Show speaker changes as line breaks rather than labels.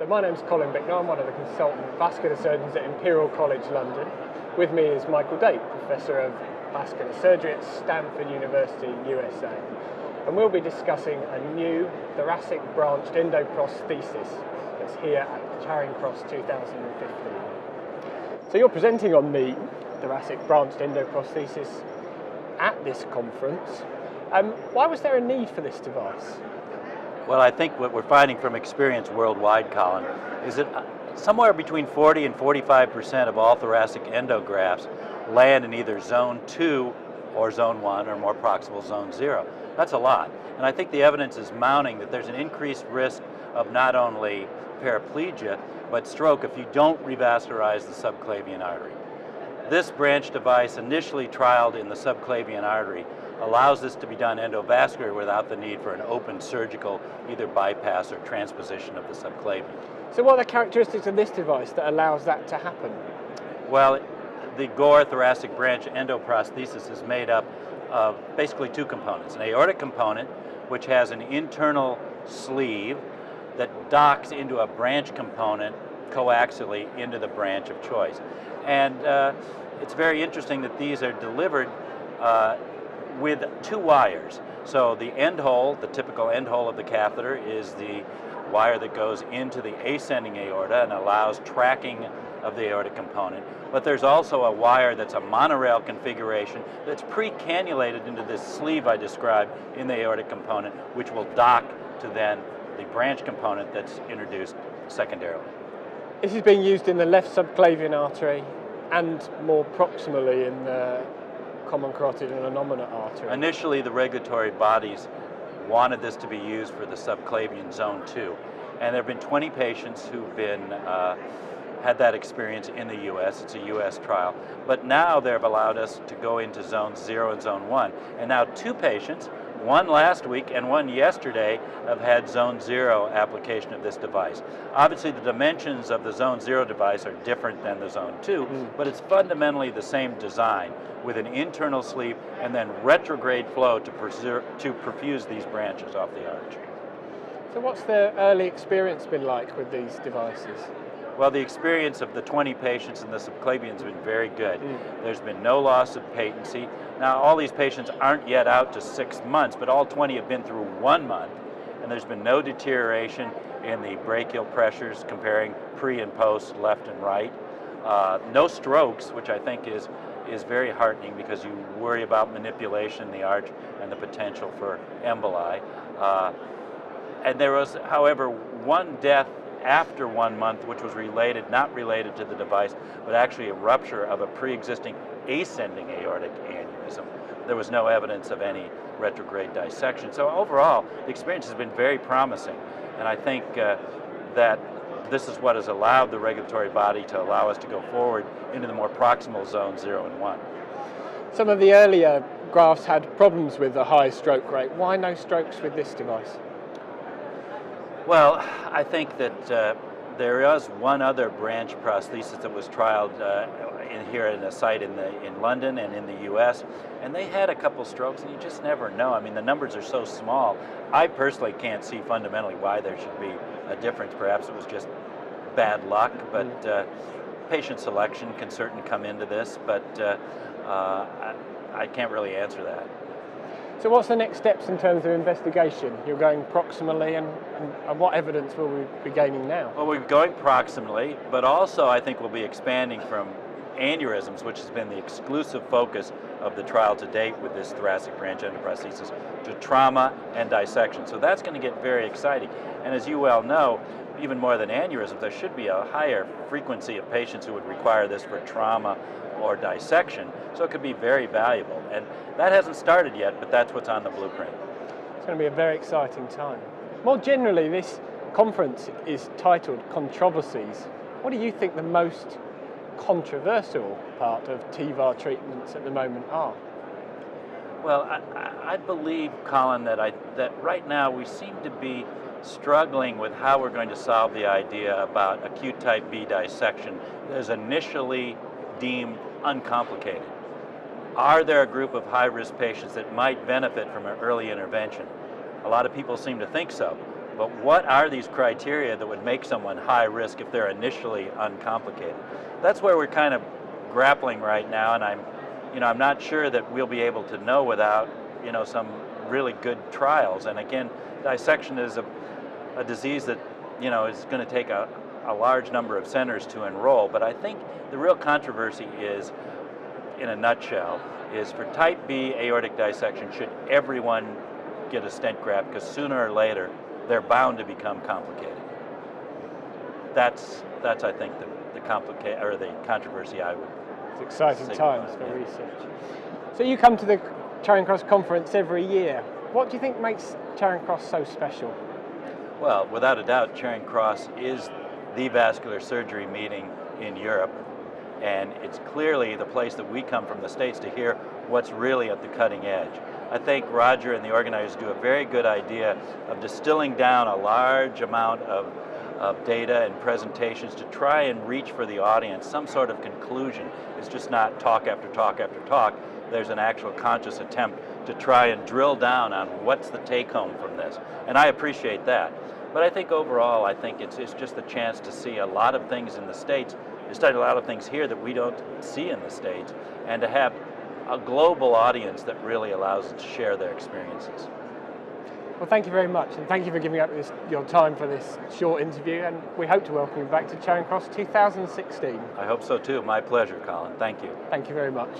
So my name's Colin Bicknell, I'm one of the consultant vascular surgeons at Imperial College London. With me is Michael Dake, Professor of Vascular Surgery at Stanford University, USA. And we'll be discussing a new thoracic branched endoprosthesis that's here at Charing Cross 2015. So you're presenting on the thoracic branched endoprosthesis at this conference. Why was there a need for this device?
Well, I think what we're finding from experience worldwide, Colin, is that somewhere between 40 and 45% of all thoracic endografts land in either zone 2 or zone 1 or more proximal zone 0. That's a lot. And I think the evidence is mounting that there's an increased risk of not only paraplegia, but stroke if you don't revascularize the subclavian artery. This branch device, initially trialed in the subclavian artery, allows this to be done endovascular without the need for an open surgical either bypass or transposition of the subclavian.
So what are the characteristics of this device that allows that to happen?
Well, the GORE thoracic branch endoprosthesis is made up of basically two components. An aortic component, which has an internal sleeve that docks into a branch component coaxially into the branch of choice. And it's very interesting that these are delivered with two wires. So the end hole, the typical end hole of the catheter, is the wire that goes into the ascending aorta and allows tracking of the aortic component. But there's also a wire that's a monorail configuration that's pre-cannulated into this sleeve I described in the aortic component, which will dock to then the branch component that's introduced secondarily.
This is being used in the left subclavian artery and more proximally in the common carotid and anomenous artery.
Initially, the regulatory bodies wanted this to be used for the subclavian zone 2. And there have been 20 patients who've been had that experience in the U.S. It's a U.S. trial. But now they've allowed us to go into zone 0 and zone 1. And now 2 patients, one last week and one yesterday, have had zone 0 application of this device. Obviously, the dimensions of the zone 0 device are different than the zone 2, but it's fundamentally the same design with an internal sleeve and then retrograde flow to perfuse these branches off the arch.
So what's the early experience been like with these devices?
Well, the experience of the 20 patients in the subclavian has been very good. There's been no loss of patency. Now, all these patients aren't yet out to 6 months, but all 20 have been through 1 month, and there's been no deterioration in the brachial pressures comparing pre and post, left and right. No strokes, which I think is very heartening because you worry about manipulation in the arch and the potential for emboli. And there was, however, one death after 1 month, which was not related to the device, but actually a rupture of a pre-existing ascending aortic aneurysm. There was no evidence of any retrograde dissection. So overall, the experience has been very promising. And I think that this is what has allowed the regulatory body to allow us to go forward into the more proximal zone 0 and 1.
Some of the earlier grafts had problems with a high stroke rate. Why no strokes with this device?
Well, I think that there is one other branch prosthesis that was trialed here in a site in London and in the U.S., and they had a couple strokes, and you just never know. I mean, the numbers are so small. I personally can't see fundamentally why there should be a difference. Perhaps it was just bad luck, but patient selection can certainly come into this, but I can't really answer that.
So what's the next steps in terms of investigation? You're going proximally, and what evidence will we be gaining now?
Well, we're going proximally, but also I think we'll be expanding from aneurysms, which has been the exclusive focus of the trial to date with this thoracic branch endoprosthesis, to trauma and dissection. So that's going to get very exciting. And as you well know, even more than aneurysms, there should be a higher frequency of patients who would require this for trauma or dissection, so it could be very valuable. And that hasn't started yet, but that's what's on the blueprint.
It's going to be a very exciting time. More generally, this conference is titled Controversies. What do you think the most controversial part of TEVAR treatments at the moment are?
Well, I believe, Colin, that right now we seem to be struggling with how we're going to solve the idea about acute type B dissection as initially deemed uncomplicated. Are there a group of high-risk patients that might benefit from an early intervention? A lot of people seem to think so, but what are these criteria that would make someone high risk if they're initially uncomplicated? That's where we're kind of grappling right now, and I'm not sure that we'll be able to know without, some really good trials. And again, dissection is a disease that, is going to take a large number of centers to enroll. But I think the real controversy is, in a nutshell, is for type B aortic dissection, should everyone get a stent graft? Because sooner or later, they're bound to become complicated. That's I think the controversy I would.
It's exciting times for research. So you come to the Charing Cross conference every year. What do you think makes Charing Cross so special?
Well, without a doubt, Charing Cross is the vascular surgery meeting in Europe, and it's clearly the place that we come from the States to hear what's really at the cutting edge. I think Roger and the organizers do a very good idea of distilling down a large amount of data and presentations to try and reach for the audience some sort of conclusion. It's just not talk after talk after talk. There's an actual conscious attempt to try and drill down on what's the take home from this. And I appreciate that. But I think overall, it's just a chance to see a lot of things in the States, to study a lot of things here that we don't see in the States, and to have a global audience that really allows us to share their experiences.
Well, thank you very much, and thank you for giving up your time for this short interview, and we hope to welcome you back to Charing Cross 2016.
I hope so too. My pleasure, Colin. Thank you.
Thank you very much.